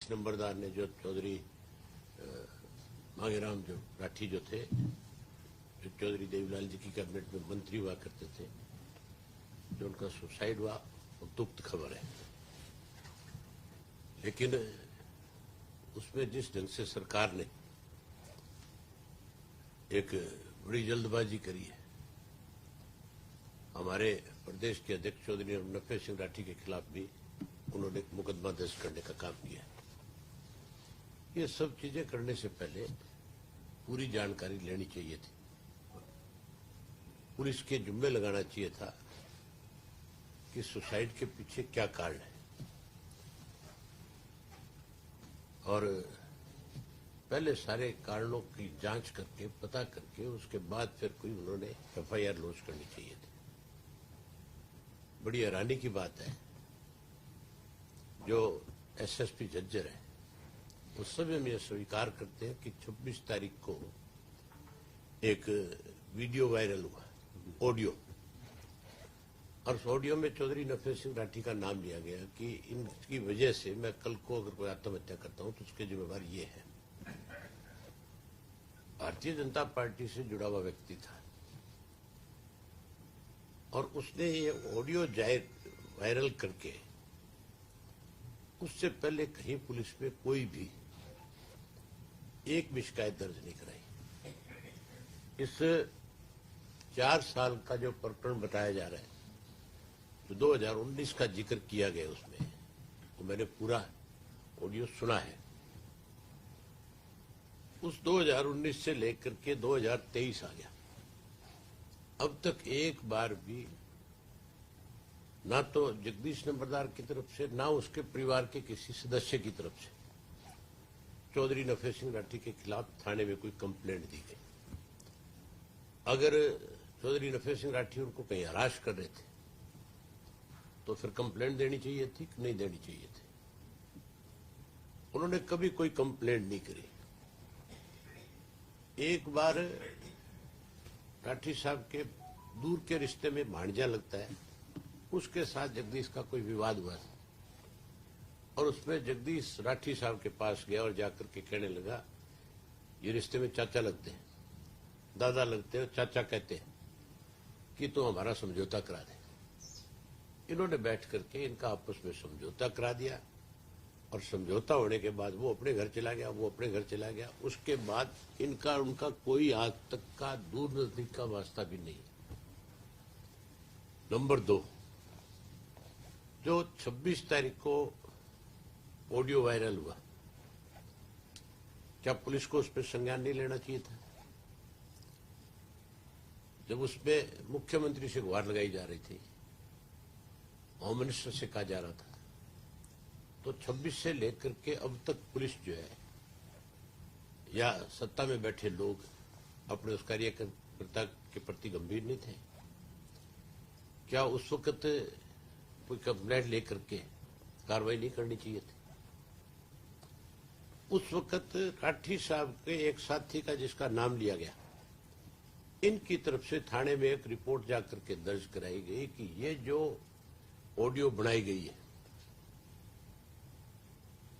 नंबरदार ने जो चौधरी मांगेराम जो राठी जो थे, जो चौधरी देवीलाल जी की कैबिनेट में मंत्री हुआ करते थे, जो उनका सुसाइड हुआ, वो दुख खबर है। लेकिन उसमें जिस ढंग से सरकार ने एक बड़ी जल्दबाजी करी है, हमारे प्रदेश के अध्यक्ष चौधरी नफे सिंह राठी के खिलाफ भी उन्होंने मुकदमा दर्ज करने का काम किया। ये सब चीजें करने से पहले पूरी जानकारी लेनी चाहिए थी। पुलिस के जुम्मे लगाना चाहिए था कि सुसाइड के पीछे क्या कारण है, और पहले सारे कारणों की जांच करके पता करके उसके बाद फिर कोई उन्होंने एफआईआर लॉन्च करनी चाहिए थी। बड़ी हैरानी की बात है, जो एसएसपी झज्जर है उस सब हम ये स्वीकार करते हैं कि 26 तारीख को एक वीडियो वायरल हुआ, ऑडियो, और उस ऑडियो में चौधरी नफे सिंह राठी का नाम लिया गया कि इनकी वजह से मैं कल को अगर कोई आत्महत्या करता हूं तो उसके जिम्मेवार ये है। भारतीय जनता पार्टी से जुड़ा हुआ व्यक्ति था और उसने ये ऑडियो वायरल करके उससे पहले कहीं पुलिस में कोई भी एक भी शिकायत दर्ज नहीं कराई। इस 4 साल का जो प्रकरण बताया जा रहा है, जो 2019 का जिक्र किया गया उसमें, तो मैंने पूरा ऑडियो सुना है। उस 2019 से लेकर के 2023 आ गया, अब तक एक बार भी ना तो जगदीश नंबरदार की तरफ से ना उसके परिवार के किसी सदस्य की तरफ से चौधरी नफे सिंह राठी के खिलाफ थाने में कोई कंप्लेंट दी गई। अगर चौधरी नफे सिंह राठी उनको कहीं हराश कर रहे थे तो फिर कंप्लेंट देनी चाहिए थी कि नहीं देनी चाहिए थी। उन्होंने कभी कोई कंप्लेंट नहीं करी। एक बार राठी साहब के दूर के रिश्ते में भांजा लगता है, उसके साथ जगदीश का कोई विवाद हुआ और उसमें जगदीश राठी साहब के पास गया और जाकर के कहने लगा, ये रिश्ते में चाचा लगते हैं, दादा लगते हैं, चाचा कहते हैं कि तुम हमारा समझौता करा दे। इन्होंने बैठ करके इनका आपस में समझौता करा दिया और समझौता होने के बाद वो अपने घर चला गया, वो अपने घर चला गया। उसके बाद इनका उनका कोई आज तक का दूर नजदीक का वास्ता भी नहीं। नंबर 2, जो 26 तारीख को ऑडियो वायरल हुआ, क्या पुलिस को उस पर संज्ञान नहीं लेना चाहिए था? जब उसमें मुख्यमंत्री से गुहार लगाई जा रही थी, होम मिनिस्टर से कहा जा रहा था, तो 26 से लेकर के अब तक पुलिस जो है या सत्ता में बैठे लोग अपने उस कार्यकर्ता के प्रति गंभीर नहीं थे? क्या उस वक्त कोई कंप्लेंट लेकर के कार्रवाई नहीं करनी चाहिए थी? उस वक्त राठी साहब के एक साथी का जिसका नाम लिया गया, इनकी तरफ से थाने में एक रिपोर्ट जाकर के दर्ज कराई गई कि ये जो ऑडियो बनाई गई है,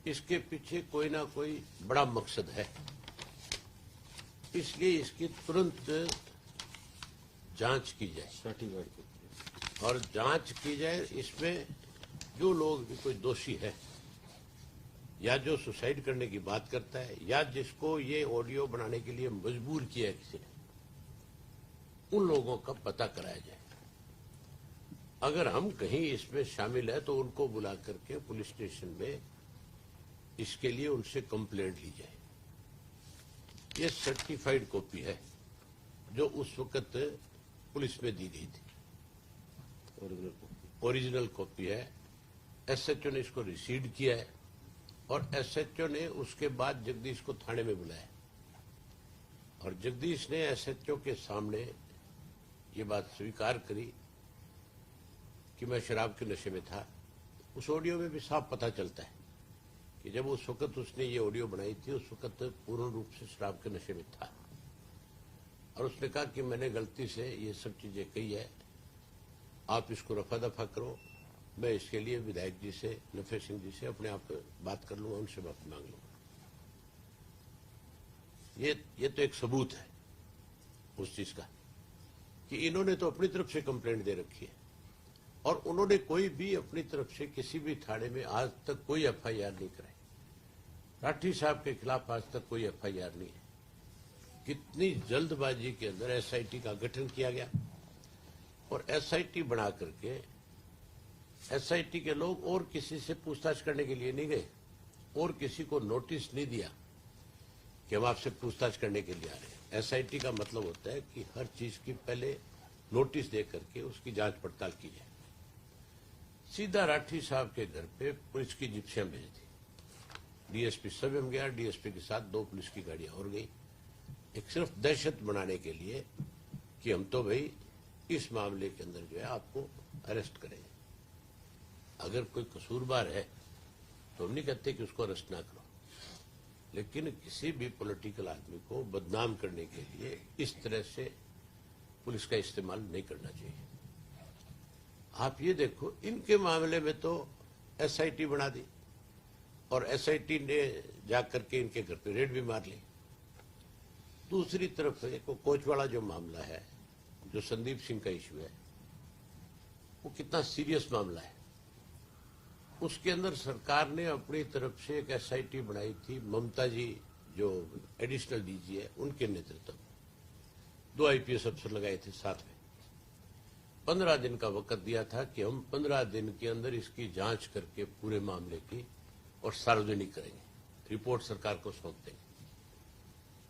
इसके पीछे कोई ना कोई बड़ा मकसद है, इसलिए इसकी तुरंत जांच की जाए और जांच की जाए। इसमें जो लोग भी कोई दोषी है या जो सुसाइड करने की बात करता है या जिसको ये ऑडियो बनाने के लिए मजबूर किया है किसी ने, उन लोगों का पता कराया जाए। अगर हम कहीं इसमें शामिल है तो उनको बुला करके पुलिस स्टेशन में इसके लिए उनसे कंप्लेंट ली जाए। ये सर्टिफाइड कॉपी है जो उस वक्त पुलिस में दी गई थी, ओरिजिनल कॉपी है। एसएचओ ने इसको रिसीव किया है और एसएचओ ने उसके बाद जगदीश को थाने में बुलाया और जगदीश ने एसएचओ के सामने ये बात स्वीकार करी कि मैं शराब के नशे में था। उस ऑडियो में भी साफ पता चलता है कि जब उस वक्त उसने ये ऑडियो बनाई थी उस वक्त पूर्ण रूप से शराब के नशे में था और उसने कहा कि मैंने गलती से ये सब चीजें कही है, आप इसको रफा दफा करो, मैं इसके लिए विधायक जी से, नफे सिंह जी से अपने आप बात कर लूंगा, उनसे माफी मांग लूंगा। ये तो एक सबूत है उस चीज का कि इन्होंने तो अपनी तरफ से कंप्लेंट दे रखी है और उन्होंने कोई भी अपनी तरफ से किसी भी थाने में आज तक कोई एफआईआर नहीं कराई। राठी साहब के खिलाफ आज तक कोई एफआईआर नहीं है। कितनी जल्दबाजी के अंदर एसआईटी का गठन किया गया और एसआईटी बना करके एसआईटी के लोग और किसी से पूछताछ करने के लिए नहीं गए और किसी को नोटिस नहीं दिया कि हम आपसे पूछताछ करने के लिए आ रहे हैं। एसआईटी का मतलब होता है कि हर चीज की पहले नोटिस दे करके उसकी जांच पड़ताल की जाए। सीधा राठी साहब के घर पे पुलिस की जिप्सियां भेज दी। डीएसपी स्वयं गया, डीएसपी के साथ 2 पुलिस की गाड़ियां और गई, एक सिर्फ दहशत बनाने के लिए कि हम तो भाई इस मामले के अंदर जो है आपको अरेस्ट करेंगे। अगर कोई कसूरवार है तो हम नहीं कहते कि उसको अरेस्ट ना करो, लेकिन किसी भी पॉलिटिकल आदमी को बदनाम करने के लिए इस तरह से पुलिस का इस्तेमाल नहीं करना चाहिए। आप ये देखो, इनके मामले में तो एसआईटी बना दी और एसआईटी ने जाकर के इनके घर पे रेड भी मार ली। दूसरी तरफ एक कोचवाड़ा जो मामला है, जो संदीप सिंह का इश्यू है, वो कितना सीरियस मामला है। उसके अंदर सरकार ने अपनी तरफ से एक एसआईटी बनाई थी, ममता जी जो एडिशनल डीजी है उनके नेतृत्व में 2 आईपीएस अफसर लगाए थे साथ में। 15 दिन का वक्त दिया था कि हम 15 दिन के अंदर इसकी जांच करके पूरे मामले की और सार्वजनिक करेंगे, रिपोर्ट सरकार को सौंप देंगे।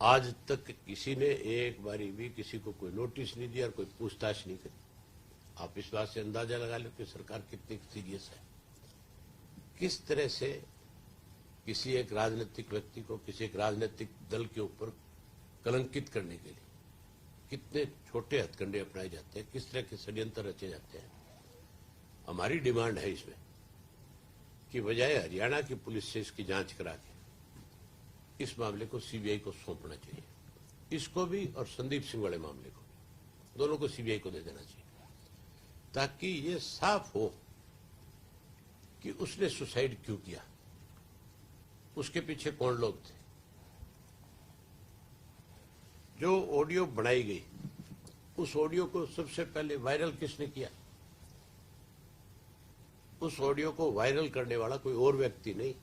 आज तक किसी ने एक बारी भी किसी को कोई नोटिस नहीं दिया और कोई पूछताछ नहीं करी। आप इस बात से अंदाजा लगा लो कि सरकार कितनी सीरियस है। किस तरह से किसी एक राजनीतिक व्यक्ति को, किसी एक राजनीतिक दल के ऊपर कलंकित करने के लिए कितने छोटे हथकंडे अपनाए जाते हैं, किस तरह के षड्यंत्र रचे जाते हैं। हमारी डिमांड है इसमें कि बजाय हरियाणा की पुलिस से इसकी जांच करा के इस मामले को सीबीआई को सौंपना चाहिए, इसको भी और संदीप सिंह वाले मामले को भी, दोनों को सीबीआई को दे देना चाहिए, ताकि ये साफ हो कि उसने सुसाइड क्यों किया, उसके पीछे कौन लोग थे। जो ऑडियो बनाई गई, उस ऑडियो को सबसे पहले वायरल किसने किया? उस ऑडियो को वायरल करने वाला कोई और व्यक्ति नहीं,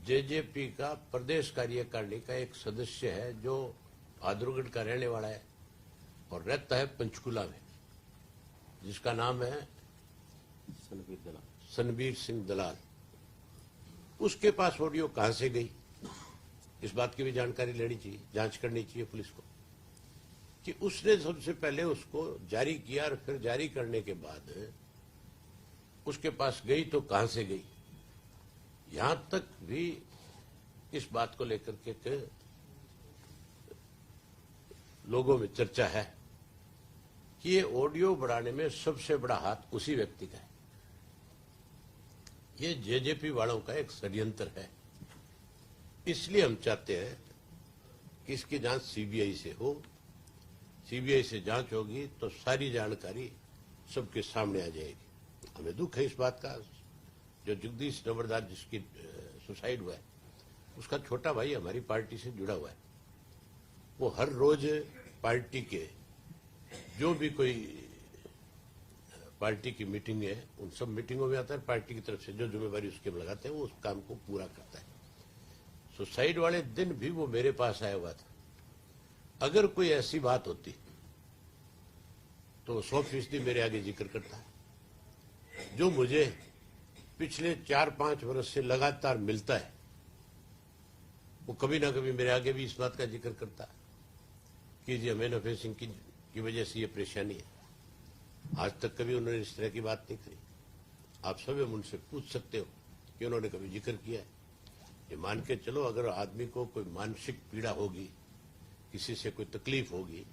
जेजेपी का प्रदेश कार्यकारिणी का एक सदस्य है जो भादुरगढ़ का रहने वाला है और रहता है पंचकुला में, जिसका नाम है सनबीर सिंह दलाल। उसके पास ऑडियो कहां से गई, इस बात की भी जानकारी लेनी चाहिए, जांच करनी चाहिए पुलिस को कि उसने सबसे पहले उसको जारी किया और फिर जारी करने के बाद उसके पास गई तो कहां से गई। यहां तक भी इस बात को लेकर के लोगों में चर्चा है कि ये ऑडियो बढ़ाने में सबसे बड़ा हाथ उसी व्यक्ति का है। ये जेजेपी वालों का एक षड्यंत्र है। इसलिए हम चाहते हैं कि इसकी जांच सीबीआई से हो। सीबीआई से जांच होगी तो सारी जानकारी सबके सामने आ जाएगी। हमें दुख है इस बात का, जो जगदीश नंबरदार जिसकी सुसाइड हुआ है, उसका छोटा भाई हमारी पार्टी से जुड़ा हुआ है। वो हर रोज पार्टी के जो भी कोई पार्टी की मीटिंग है, उन सब मीटिंगों में आता है। पार्टी की तरफ से जो जिम्मेवारी उसके में लगाते हैं वो उस काम को पूरा करता है। सुसाइड वाले दिन भी वो मेरे पास आया हुआ था। अगर कोई ऐसी बात होती तो 100% मेरे आगे जिक्र करता है। जो मुझे पिछले 4-5 वर्ष से लगातार मिलता है, वो कभी ना कभी मेरे आगे भी इस बात का जिक्र करता है कि जी हमें नफे सिंह की वजह से ये परेशानी है। आज तक कभी उन्होंने इस तरह की बात नहीं करी। आप सब उनसे पूछ सकते हो कि उन्होंने कभी जिक्र किया है। ये मान के चलो, अगर आदमी को कोई मानसिक पीड़ा होगी, किसी से कोई तकलीफ होगी,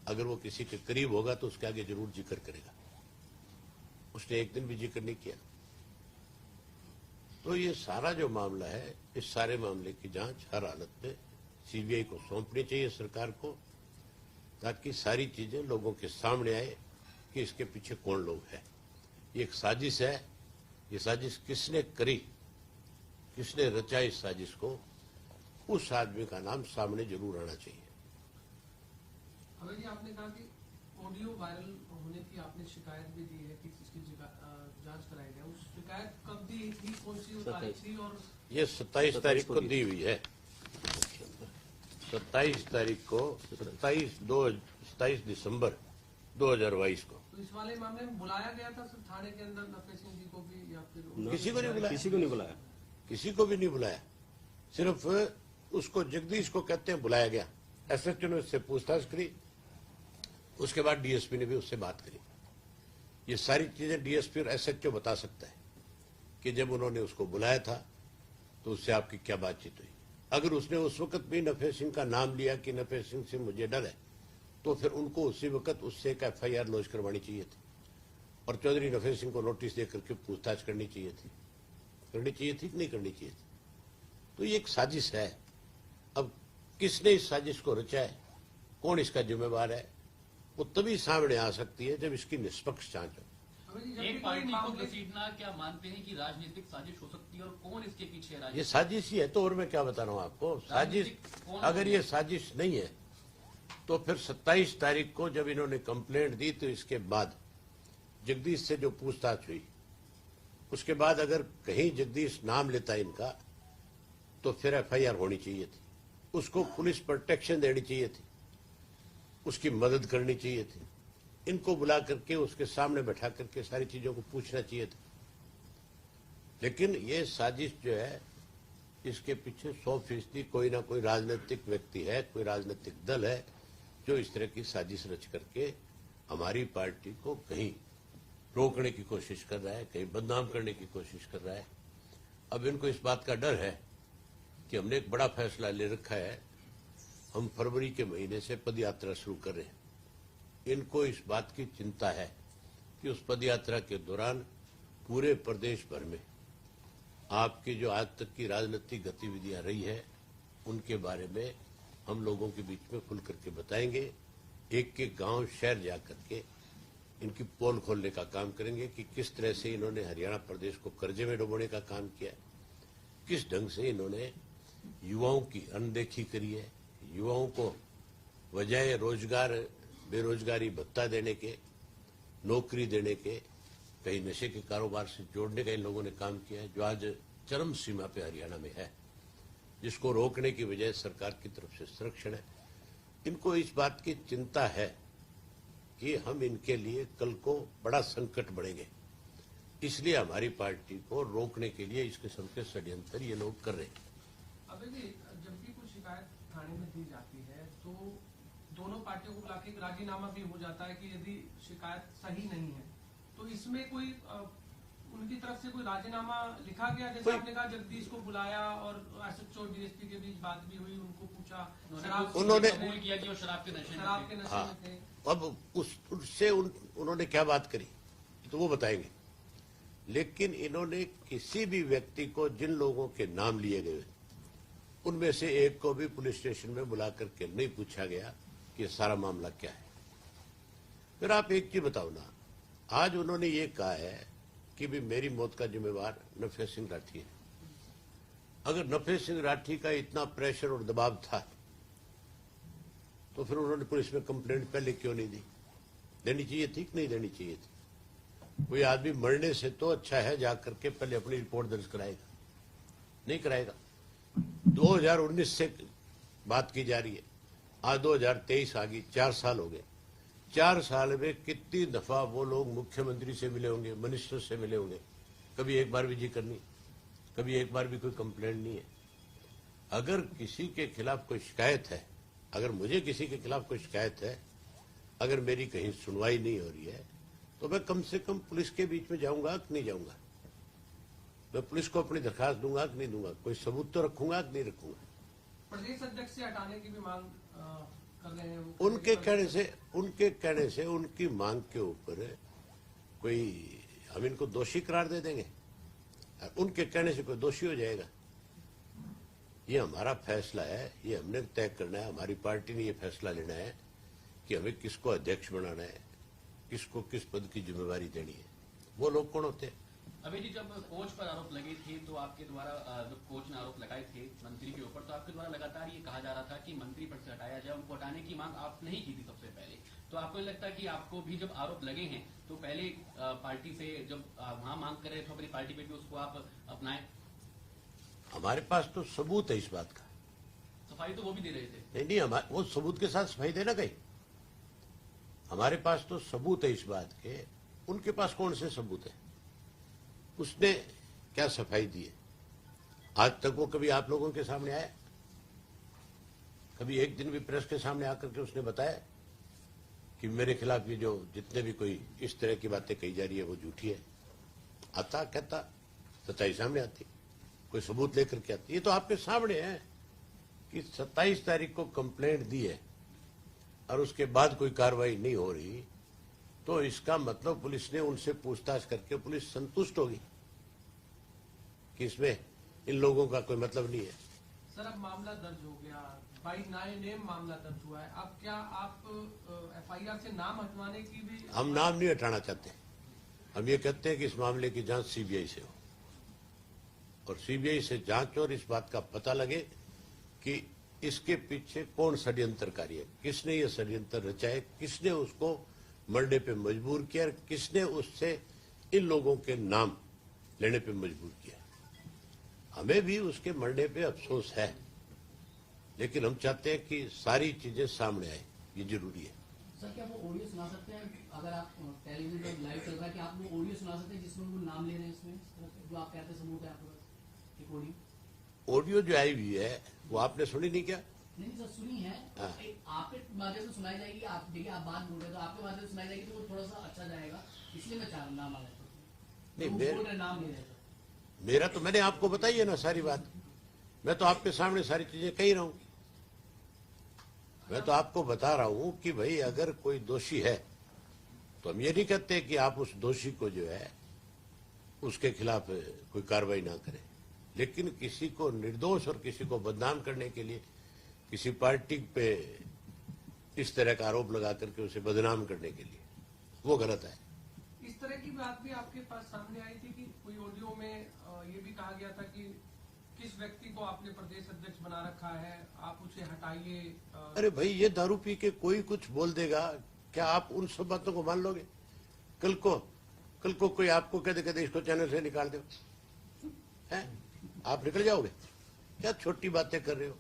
अगर वो किसी के करीब होगा तो उसके आगे जरूर जिक्र करेगा। उसने एक दिन भी जिक्र नहीं किया। तो ये सारा जो मामला है, इस सारे मामले की जांच हर हालत में सीबीआई को सौंपनी चाहिए सरकार को, ताकि सारी चीजें लोगों के सामने आए कि इसके पीछे कौन लोग हैं। ये एक साजिश है। ये साजिश किसने करी, किसने रचा इस साजिश को, उस आदमी का नाम सामने जरूर आना चाहिए। अभी जी आपने कहा कि ऑडियो वायरल होने की आपने शिकायत भी दी है कि इसकी जांच कराई जाए। उस शिकायत कब दी थी, कौन सी तारीख थी? और ये 27 तारीख को दी हुई है। 27 तारीख को 27 दिसंबर 2022 को। तो इस वाले मामले में बुलाया गया था सर थाने के अंदर नफे सिंह जी को भी, या फिर किसी को नहीं बुलाया? किसी को नहीं बुलाया, किसी को भी नहीं बुलाया। सिर्फ उसको जगदीश को कहते हैं बुलाया गया। एसएचओ ने उससे पूछताछ करी, उसके बाद डीएसपी ने भी उससे बात करी। ये सारी चीजें डीएसपी और एसएचओ बता सकता है कि जब उन्होंने उसको बुलाया था तो उससे आपकी क्या बातचीत हुई। अगर उसने उस वक्त भी नफे सिंह का नाम लिया कि नफे सिंह से मुझे डर है, तो फिर उनको उसी वक्त उससे एक एफआईआर लॉन्च करवानी चाहिए थी और चौधरी नफे सिंह को नोटिस देकर के पूछताछ करनी चाहिए थी। करनी चाहिए थी कि नहीं करनी चाहिए थी? तो ये एक साजिश है। अब किसने इस साजिश को रचा है, कौन इसका जिम्मेवार है, वो तभी सामने आ सकती है जब इसकी निष्पक्ष जांच हो। एक पार्टी को घसीटना क्या मानते हैं कि राजनीतिक साजिश हो सकती है, और कौन इसके पीछे है? ये साजिश ही है। तो और मैं क्या बता रहा हूं आपको, साजिश। अगर ये साजिश नहीं है तो फिर 27 तारीख को जब इन्होंने कंप्लेंट दी तो इसके बाद जगदीश से जो पूछताछ हुई, उसके बाद अगर कहीं जगदीश नाम लेता इनका तो फिर एफआईआर होनी चाहिए थी। उसको पुलिस प्रोटेक्शन देनी चाहिए थी, उसकी मदद करनी चाहिए थी, इनको बुला करके उसके सामने बैठा करके सारी चीजों को पूछना चाहिए था। लेकिन ये साजिश जो है, इसके पीछे 100% कोई ना कोई राजनीतिक व्यक्ति है, कोई राजनीतिक दल है जो इस तरह की साजिश रच करके हमारी पार्टी को कहीं रोकने की कोशिश कर रहा है, कहीं बदनाम करने की कोशिश कर रहा है। अब इनको इस बात का डर है कि हमने एक बड़ा फैसला ले रखा है, हम फरवरी के महीने से पदयात्रा शुरू कर रहे हैं। इनको इस बात की चिंता है कि उस पदयात्रा के दौरान पूरे प्रदेश भर में आपकी जो आज तक की राजनीतिक गतिविधियां रही है उनके बारे में हम लोगों के बीच में खुल करके बताएंगे। एक एक गांव शहर जा करके इनकी पोल खोलने का काम करेंगे कि किस तरह से इन्होंने हरियाणा प्रदेश को कर्जे में डुबोने का काम किया है, किस ढंग से इन्होंने युवाओं की अनदेखी करी है, युवाओं को बजाय रोजगार बेरोजगारी भत्ता देने के, नौकरी देने के, कहीं नशे के कारोबार से जोड़ने का इन लोगों ने काम किया है, जो आज चरम सीमा पे हरियाणा में है, जिसको रोकने की वजह सरकार की तरफ से संरक्षण है। इनको इस बात की चिंता है कि हम इनके लिए कल को बड़ा संकट बढ़ेंगे, इसलिए हमारी पार्टी को रोकने के लिए इस किस्म के षड्यंत्र ये लोग कर रहे हैं। अभी जी जब भी कोई शिकायत थाने में दी जाती है तो दोनों पार्टियों को बुला के एक राजीनामा भी हो जाता है कि यदि शिकायत सही नहीं है तो इसमें कोई उनकी तरफ से कोई राजीनामा लिखा गया? जैसे आपने कहा जगदीश को बुलाया और एसएचओ और डीएसपी के बीच बात भी हुई, उनको पूछा, उन्होंने कबूल किया कि वो शराब के नशे में थे। अब उससे उन्होंने क्या बात करी तो वो बताएंगे। लेकिन इन्होंने किसी भी व्यक्ति को, जिन लोगों के नाम लिए गए उनमें से एक को भी पुलिस स्टेशन में बुला करके नहीं पूछा गया कि ये सारा मामला क्या है। फिर आप एक चीज बताओ ना, आज उन्होंने ये कहा है कि भी मेरी मौत का जिम्मेवार नफे सिंह राठी है। अगर नफे सिंह राठी का इतना प्रेशर और दबाव था तो फिर उन्होंने पुलिस में कंप्लेंट पहले क्यों नहीं दी? देनी चाहिए थी कि नहीं देनी चाहिए थी? कोई आदमी मरने से तो अच्छा है जाकर के पहले अपनी रिपोर्ट दर्ज कराएगा, नहीं कराएगा। 2019 से बात की जा रही है, आज 2023 आ गई, 4 साल हो गए। 4 साल में कितनी दफा वो लोग मुख्यमंत्री से मिले होंगे, मिनिस्टर से मिले होंगे, कभी एक बार भी जिक्र नहीं, कभी एक बार भी कोई कंप्लेंट नहीं है। अगर किसी के खिलाफ कोई शिकायत है, अगर मुझे किसी के खिलाफ कोई शिकायत है, अगर मेरी कहीं सुनवाई नहीं हो रही है तो मैं कम से कम पुलिस के बीच में जाऊंगा कि नहीं जाऊंगा? मैं पुलिस को अपनी दरखास्त दूंगा कि नहीं दूंगा? कोई सबूत तो रखूंगा कि नहीं रखूंगा? प्रदेश अध्यक्ष से हटाने की भी मांग कर रहे हैं। उनके कहने से उनकी मांग के ऊपर कोई हम इनको दोषी करार दे देंगे? उनके कहने से कोई दोषी हो जाएगा? ये हमारा फैसला है, ये हमने तय करना है। हमारी पार्टी ने ये फैसला लेना है कि हमें किसको अध्यक्ष बनाना है, किसको किस पद की जिम्मेवारी देनी है। वो लोग कौन होते हैं? अभी जी जब कोच पर आरोप लगे थे तो आपके द्वारा जब कोच ने आरोप लगाए थे मंत्री के ऊपर, तो आपके द्वारा लगातार ये कहा जा रहा था कि मंत्री पद से हटाया जाए, उनको हटाने की मांग आप नहीं की थी सबसे पहले। तो आपको नहीं लगता कि आपको भी जब आरोप लगे हैं तो पहले पार्टी से जब वहां मांग कर रहे थे अपनी पार्टी पे भी उसको आप अपनाएं? हमारे पास तो सबूत है इस बात का। सफाई तो वो भी दे रहे थे। नहीं, हमारे वो सबूत के साथ सफाई देना कहीं। हमारे पास तो सबूत है इस बात के, उनके पास कौन से सबूत है? उसने क्या सफाई दी है? आज तक वो कभी आप लोगों के सामने आया? कभी एक दिन भी प्रेस के सामने आकर के उसने बताया कि मेरे खिलाफ ये जो जितने भी कोई इस तरह की बातें कही जा रही है वो झूठी है? आता कहता, सच्चाई सामने आती, कोई सबूत लेकर के आती। ये तो आपके सामने है कि 27 तारीख को कंप्लेंट दी है और उसके बाद कोई कार्रवाई नहीं हो रही, तो इसका मतलब पुलिस ने उनसे पूछताछ करके पुलिस संतुष्ट होगी कि इसमें इन लोगों का कोई मतलब नहीं है। सर अब मामला दर्ज हो गया, बाई नेम मामला दर्ज हुआ है, अब क्या आप एफआईआर से नाम हटवाने की भी? हम नाम नहीं हटाना चाहते, हम ये कहते हैं कि इस मामले की जांच सीबीआई से हो और सीबीआई से जांच और इस बात का पता लगे कि इसके पीछे कौन षड्यंत्रकारी है, किसने ये षड्यंत्र रचा है, किसने उसको मरने पे मजबूर किया, किसने उससे इन लोगों के नाम लेने पे मजबूर किया। हमें भी उसके मरने पे अफसोस है, लेकिन हम चाहते हैं कि सारी चीजें सामने आए, ये जरूरी है। सर क्या वो ऑडियो सुना सकते हैं, अगर आप टेलीविजन पर लाइव चल रहा है, कि आप वो ऑडियो सुना सकते हैं जिसमें वो नाम ले रहे हैं इसमें, जो आप कहते हैं सबूत है आपके पास एक ऑडियो जो आई हुई है वो आपने सुनी नहीं क्या? नहीं सर सुनी है, हाँ। आपके माध्यम से सुनाई जाएगी। आप देखिए आप बात बोल रहे हैं तो आपके माध्यम से सुनाई जाएगी तो वो थोड़ा सा अच्छा जाएगा, इसलिए मैं चाह रहा हूँ नाम आ रहा नहीं, है नाम ले रहे हैं। मेरा तो मैंने आपको बताई है ना सारी बात, मैं तो आपके सामने सारी चीजें कही रहा हूं। मैं तो आपको बता रहा हूं कि भाई अगर कोई दोषी है तो हम ये नहीं कहते कि आप उस दोषी को जो है उसके खिलाफ कोई कार्रवाई ना करें, लेकिन किसी को निर्दोष और किसी को बदनाम करने के लिए किसी पार्टी पे इस तरह का आरोप लगा करके उसे बदनाम करने के लिए वो गलत है। इस तरह की बात भी आपके पास सामने आई थी कि कोई ऑडियो में ये भी कहा गया था कि किस व्यक्ति को आपने प्रदेश अध्यक्ष बना रखा है, आप उसे हटाइए। अरे भाई ये दारू पी के कोई कुछ बोल देगा, क्या आप उन सब बातों को मान लोगे? कल को कोई आपको कहते इसको चैनल से निकाल दो, हैं? आप निकल जाओगे? क्या छोटी बातें कर रहे हो?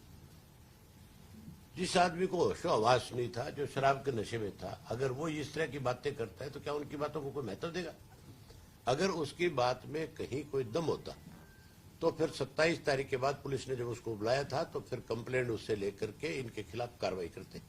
जिस आदमी को होशो आवास नहीं था, जो शराब के नशे में था, अगर वो इस तरह की बातें करता है तो क्या उनकी बातों को कोई महत्व देगा? अगर उसकी बात में कहीं कोई दम होता तो फिर 27 तारीख के बाद पुलिस ने जब उसको बुलाया था तो फिर कंप्लेंट उससे लेकर के इनके खिलाफ कार्रवाई करते।